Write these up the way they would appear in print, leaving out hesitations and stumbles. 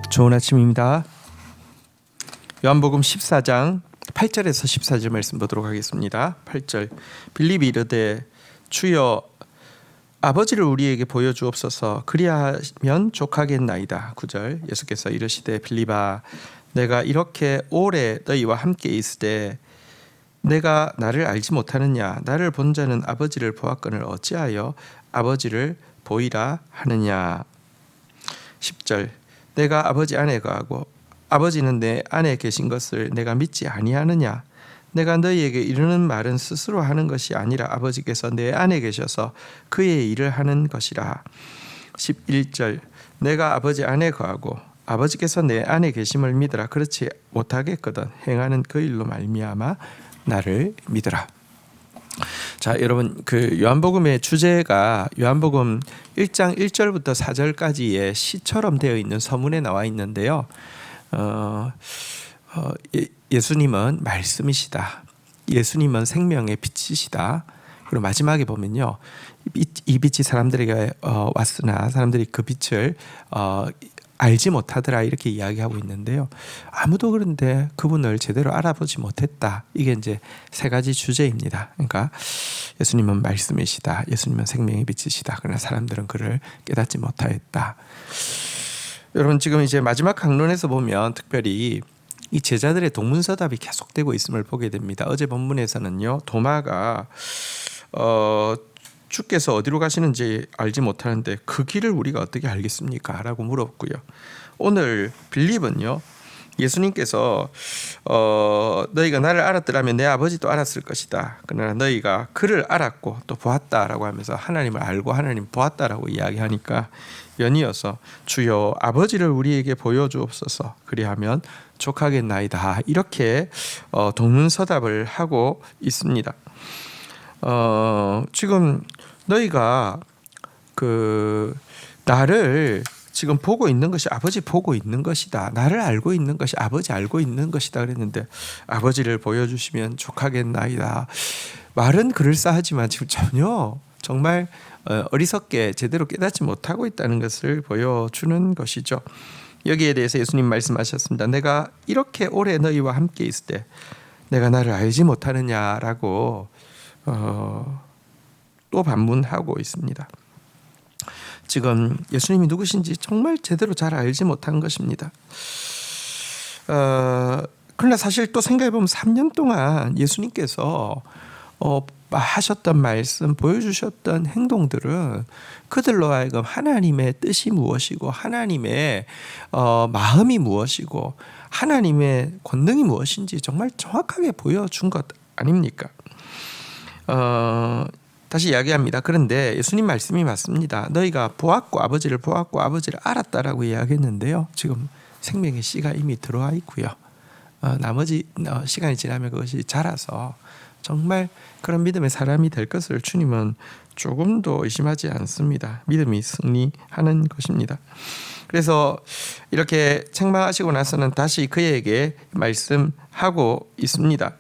좋은 아침입니다. 요한복음 14장 8절에서 14절 말씀 보도록 하겠습니다. 8절 빌립이 이르되 주여 아버지를 우리에게 보여주옵소서 그리하면 족하겠나이다. 9절 예수께서 이르시되 빌립아 내가 이렇게 오래 너희와 함께 있으되 내가 나를 알지 못하느냐? 나를 본 자는 아버지를 보았거늘 어찌하여 아버지를 보이라 하느냐? 10절 내가 아버지 안에 거하고 아버지는 내 안에 계신 것을 내가 믿지 아니하느냐? 내가 너희에게 이르는 말은 스스로 하는 것이 아니라 아버지께서 내 안에 계셔서 그의 일을 하는 것이라. 11절 내가 아버지 안에 거하고 아버지께서 내 안에 계심을 믿으라. 그렇지 못하겠거든 행하는 그 일로 말미암아 나를 믿으라. 자, 여러분 그 요한복음의 주제가 요한복음 1장 1절부터 4절까지의 시처럼 되어 있는 서문에 나와 있는데요. 예수님은 말씀이시다. 예수님은 생명의 빛이시다. 그리고 마지막에 보면요, 이 빛이 사람들에게 왔으나 사람들이 그 빛을 알지 못하더라 이렇게 이야기하고 있는데요. 아무도 그런데 그분을 제대로 알아보지 못했다. 이게 이제 세 가지 주제입니다. 그러니까 예수님은 말씀이시다. 예수님은 생명의 빛이시다. 그러나 사람들은 그를 깨닫지 못하였다. 여러분 지금 이제 마지막 강론에서 보면 특별히 이 제자들의 동문서답이 계속되고 있음을 보게 됩니다. 어제 본문에서는요, 도마가 주께서 어디로 가시는지 알지 못하는데 그 길을 우리가 어떻게 알겠습니까? 라고 물었고요. 오늘 빌립은요, 예수님께서 너희가 나를 알았더라면 내 아버지도 알았을 것이다. 그러나 너희가 그를 알았고 또 보았다라고 하면서 하나님을 알고 하나님 보았다라고 이야기하니까 연이어서 주여 아버지를 우리에게 보여주옵소서 그리하면 족하겠나이다. 이렇게 동문서답을 하고 있습니다. 지금 너희가 그 나를 지금 보고 있는 것이 아버지 보고 있는 것이다. 나를 알고 있는 것이 아버지 알고 있는 것이다 그랬는데 아버지를 보여주시면 족하겠나이다. 말은 그럴싸하지만 지금 전혀 정말 어리석게 제대로 깨닫지 못하고 있다는 것을 보여주는 것이죠. 여기에 대해서 예수님 말씀하셨습니다. 내가 이렇게 오래 너희와 함께 있을 때 내가 나를 알지 못하느냐라고 또 반문하고 있습니다. 지금 예수님이 누구신지 정말 제대로 잘 알지 못한 것입니다. 그러나 사실 또 생각해보면 3년 동안 예수님께서 하셨던 말씀, 보여주셨던 행동들은 그들로 하여금 하나님의 뜻이 무엇이고 하나님의 마음이 무엇이고 하나님의 권능이 무엇인지 정말 정확하게 보여준 것 아닙니까? 다시 이야기합니다. 그런데 예수님 말씀이 맞습니다. 너희가 보았고 아버지를 보았고 아버지를 알았다라고 이야기했는데요. 지금 생명의 씨가 이미 들어와 있고요. 나머지 시간이 지나면 그것이 자라서 정말 그런 믿음의 사람이 될 것을 주님은 조금도 의심하지 않습니다. 믿음이 승리하는 것입니다. 그래서 이렇게 책망하시고 나서는 다시 그에게 말씀하고 있습니다.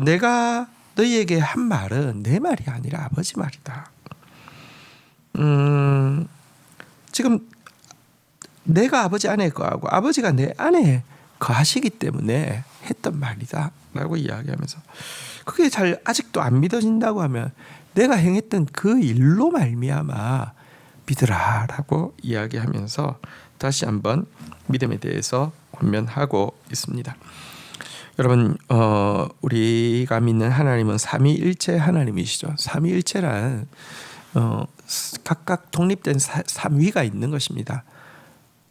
내가 너희에게 한 말은 내 말이 아니라 아버지 말이다. 지금 내가 아버지 안에 거하고 아버지가 내 안에 거하시기 때문에 했던 말이다 라고 이야기하면서 그게 잘 아직도 안 믿어진다고 하면 내가 행했던 그 일로 말미암아 믿으라 라고 이야기하면서 다시 한번 믿음에 대해서 권면하고 있습니다. 여러분 우리가 믿는 하나님은 삼위일체 하나님이시죠. 삼위일체란 각각 독립된 삼위가 있는 것입니다.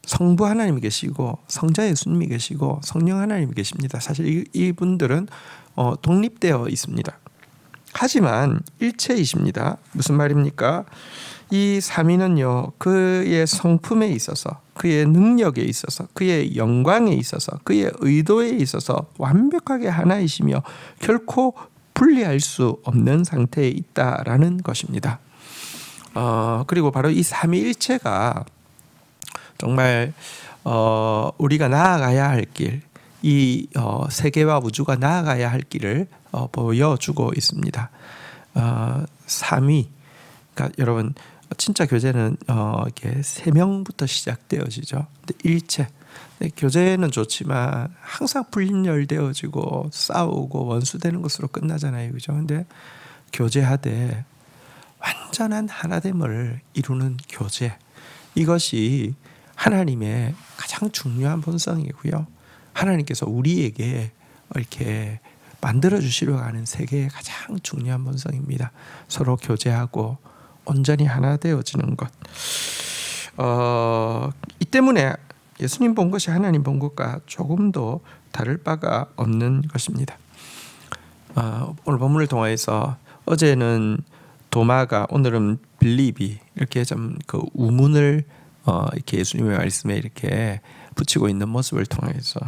성부 하나님이 계시고 성자 예수님이 계시고 성령 하나님이 계십니다. 사실 이분들은 독립되어 있습니다. 하지만 일체이십니다. 무슨 말입니까? 이 삼위는요, 그의 성품에 있어서, 그의 능력에 있어서, 그의 영광에 있어서, 그의 의도에 있어서 완벽하게 하나이시며 결코 분리할 수 없는 상태에 있다라는 것입니다. 그리고 바로 이 삼위일체가 정말 우리가 나아가야 할 길, 이 세계와 우주가 나아가야 할 길을 보여주고 있습니다. 삼위 그러니까 여러분 진짜 교제는 이렇게 3명부터 시작되어지죠. 근데 일체 교제는 좋지만 항상 분열되어지고 싸우고 원수되는 것으로 끝나잖아요, 그죠? 근데 교제하되 완전한 하나됨을 이루는 교제, 이것이 하나님의 가장 중요한 본성이고요. 하나님께서 우리에게 이렇게 만들어 주시려고 하는 세계의 가장 중요한 본성입니다. 서로 교제하고 온전히 하나 되어지는 것. 이 때문에 예수님 본 것이 하나님 본 것과 조금도 다를 바가 없는 것입니다. 오늘 본문을 통해서 어제는 도마가, 오늘은 빌립이 이렇게 좀 그 우문을 이렇게 예수님의 말씀에 이렇게 붙이고 있는 모습을 통해서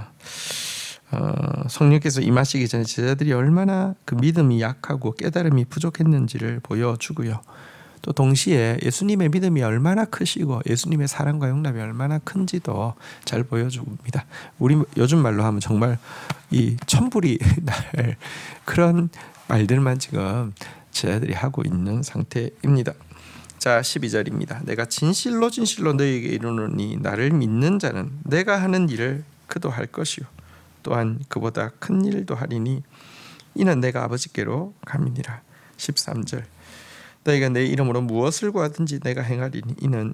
성령께서 임하시기 전에 제자들이 얼마나 그 믿음이 약하고 깨달음이 부족했는지를 보여주고요. 또 동시에 예수님의 믿음이 얼마나 크시고 예수님의 사랑과 용납이 얼마나 큰지도 잘 보여줍니다. 우리 요즘 말로 하면 정말 이 천불이 날 그런 말들만 지금 제자들이 하고 있는 상태입니다. 자, 12절입니다. 내가 진실로 진실로 너희에게 이르노니 나를 믿는 자는 내가 하는 일을 그도 할 것이요 또한 그보다 큰 일도 하리니 이는 내가 아버지께로 감이니라. 13절 너희가 내 이름으로 무엇을 구하든지 내가 행하리니 이는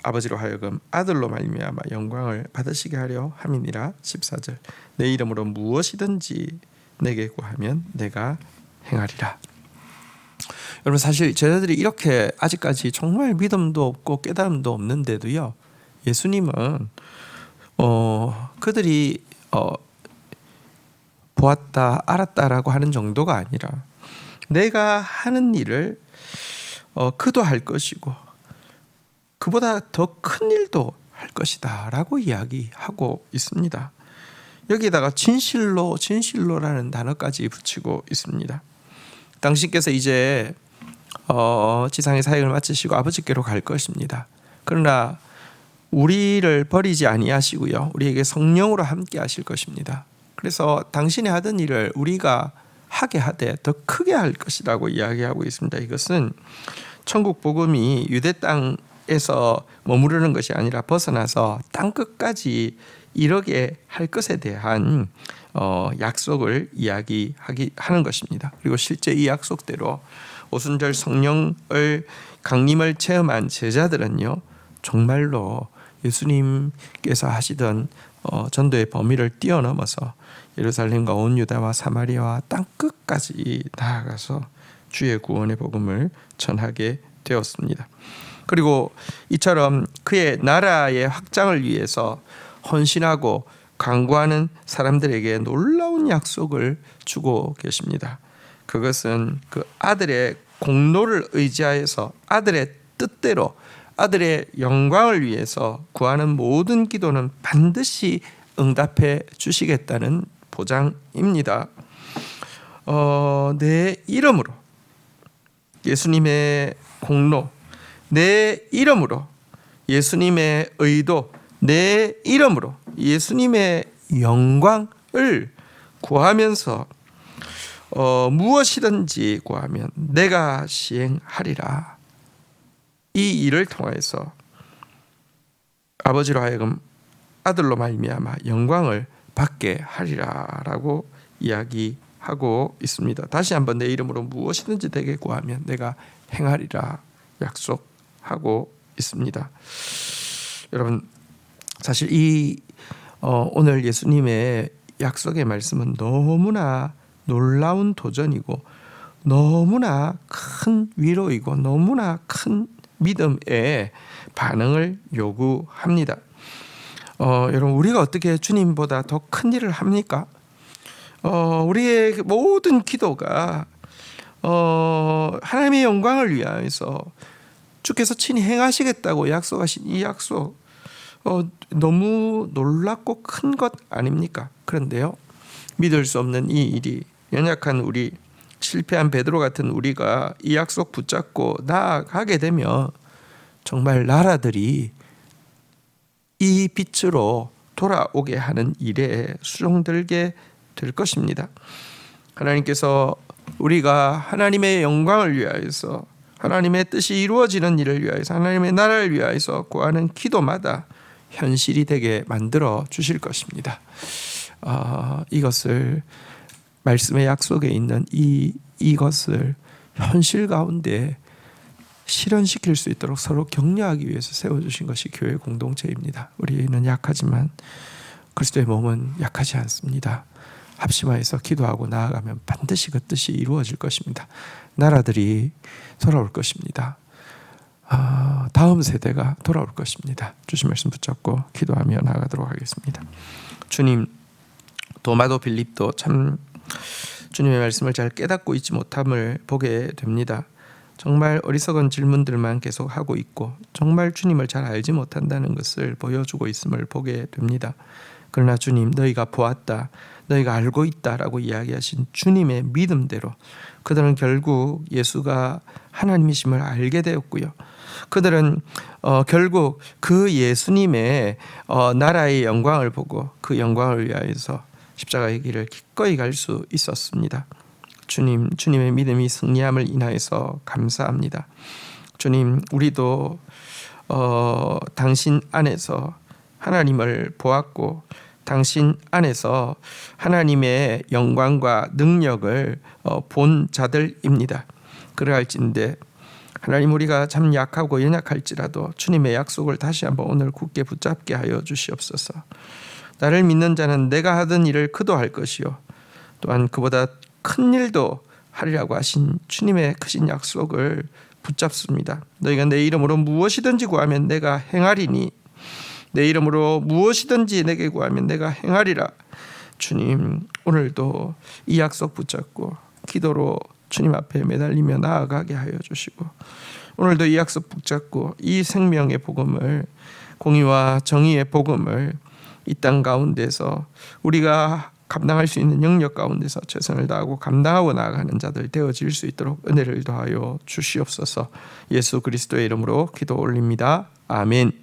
아버지로 하여금 아들로 말미암아 영광을 받으시게 하려 함이니라. 14절 내 이름으로 무엇이든지 내게 구하면 내가 행하리라. 여러분 사실 제자들이 이렇게 아직까지 정말 믿음도 없고 깨달음도 없는데도요, 예수님은 그들이 보았다 알았다라고 하는 정도가 아니라 내가 하는 일을 그도 할 것이고 그보다 더 큰 일도 할 것이다 라고 이야기하고 있습니다. 여기다가 진실로 진실로라는 단어까지 붙이고 있습니다. 당신께서 이제 지상의 사역을 마치시고 아버지께로 갈 것입니다. 그러나 우리를 버리지 아니하시고요, 우리에게 성령으로 함께 하실 것입니다. 그래서 당신이 하던 일을 우리가 하게 하되 더 크게 할 것이라고 이야기하고 있습니다. 이것은 천국 복음이 유대 땅에서 머무르는 것이 아니라 벗어나서 땅 끝까지 이르게 할 것에 대한 약속을 이야기하는 것입니다. 그리고 실제 이 약속대로 오순절 성령을 강림을 체험한 제자들은요, 정말로 예수님께서 하시던 전도의 범위를 뛰어넘어서 예루살렘과 온 유다와 사마리아와 땅 끝까지 나아가서 주의 구원의 복음을 전하게 되었습니다. 그리고 이처럼 그의 나라의 확장을 위해서 헌신하고 강구하는 사람들에게 놀라운 약속을 주고 계십니다. 그것은 그 아들의 공로를 의지하여서 아들의 뜻대로 아들의 영광을 위해서 구하는 모든 기도는 반드시 응답해 주시겠다는 보장입니다. 내 이름으로 예수님의 공로, 내 이름으로 예수님의 의도, 내 이름으로 예수님의 영광을 구하면서 무엇이든지 구하면 내가 시행하리라. 이 일을 통해서 아버지로 하여금 아들로 말미암아 영광을 받게 하리라라고 이야기하고 있습니다. 다시 한번 내 이름으로 무엇이든지 내게 구하면 내가 행하리라 약속하고 있습니다. 여러분 사실 이 오늘 예수님의 약속의 말씀은 너무나 놀라운 도전이고 너무나 큰 위로이고 너무나 큰 믿음의 반응을 요구합니다. 여러분 우리가 어떻게 주님보다 더 큰 일을 합니까? 우리의 모든 기도가 하나님의 영광을 위하여서 주께서 친히 행하시겠다고 약속하신 이 약속 너무 놀랍고 큰 것 아닙니까? 그런데요, 믿을 수 없는 이 일이 연약한 우리, 실패한 베드로 같은 우리가 이 약속 붙잡고 나아가게 되면 정말 나라들이 이 빛으로 돌아오게 하는 일에 수종들게 될 것입니다. 하나님께서 우리가 하나님의 영광을 위하여서 하나님의 뜻이 이루어지는 일을 위하여서 하나님의 나라를 위하여서 구하는 기도마다 현실이 되게 만들어 주실 것입니다. 이것을 말씀의 약속에 있는 이것을 현실 가운데 실현시킬 수 있도록 서로 격려하기 위해서 세워주신 것이 교회 공동체입니다. 우리는 약하지만 그리스도의 몸은 약하지 않습니다. 합심하여서 기도하고 나아가면 반드시 그 뜻이 이루어질 것입니다. 나라들이 돌아올 것입니다. 다음 세대가 돌아올 것입니다. 주신 말씀 붙잡고 기도하며 나아가도록 하겠습니다. 주님, 도마도 빌립도 참 주님의 말씀을 잘 깨닫고 있지 못함을 보게 됩니다. 정말 어리석은 질문들만 계속 하고 있고 정말 주님을 잘 알지 못한다는 것을 보여주고 있음을 보게 됩니다. 그러나 주님, 너희가 보았다, 너희가 알고 있다라고 이야기하신 주님의 믿음대로 그들은 결국 예수가 하나님이심을 알게 되었고요. 그들은 결국 그 예수님의 나라의 영광을 보고 그 영광을 위하여서 십자가의 길을 기꺼이 갈 수 있었습니다. 주님, 주님의 믿음이 승리함을 인하여서 감사합니다. 주님, 우리도 당신 안에서 하나님을 보았고 당신 안에서 하나님의 영광과 능력을 본 자들입니다. 그러할진대 하나님, 우리가 참 약하고 연약할지라도 주님의 약속을 다시 한번 오늘 굳게 붙잡게 하여 주시옵소서. 나를 믿는 자는 내가 하던 일을 그도 할 것이요 또한 그보다 큰 일도 하리라고 하신 주님의 크신 약속을 붙잡습니다. 너희가 내 이름으로 무엇이든지 구하면 내가 행하리니 내 이름으로 무엇이든지 내게 구하면 내가 행하리라. 주님, 오늘도 이 약속 붙잡고 기도로 주님 앞에 매달리며 나아가게 하여 주시고 오늘도 이 약속 붙잡고 이 생명의 복음을, 공의와 정의의 복음을 이 땅 가운데서 우리가 감당할 수 있는 영역 가운데서 최선을 다하고 감당하고 나아가는 자들 되어질 수 있도록 은혜를 더하여 주시옵소서. 예수 그리스도의 이름으로 기도 올립니다. 아멘.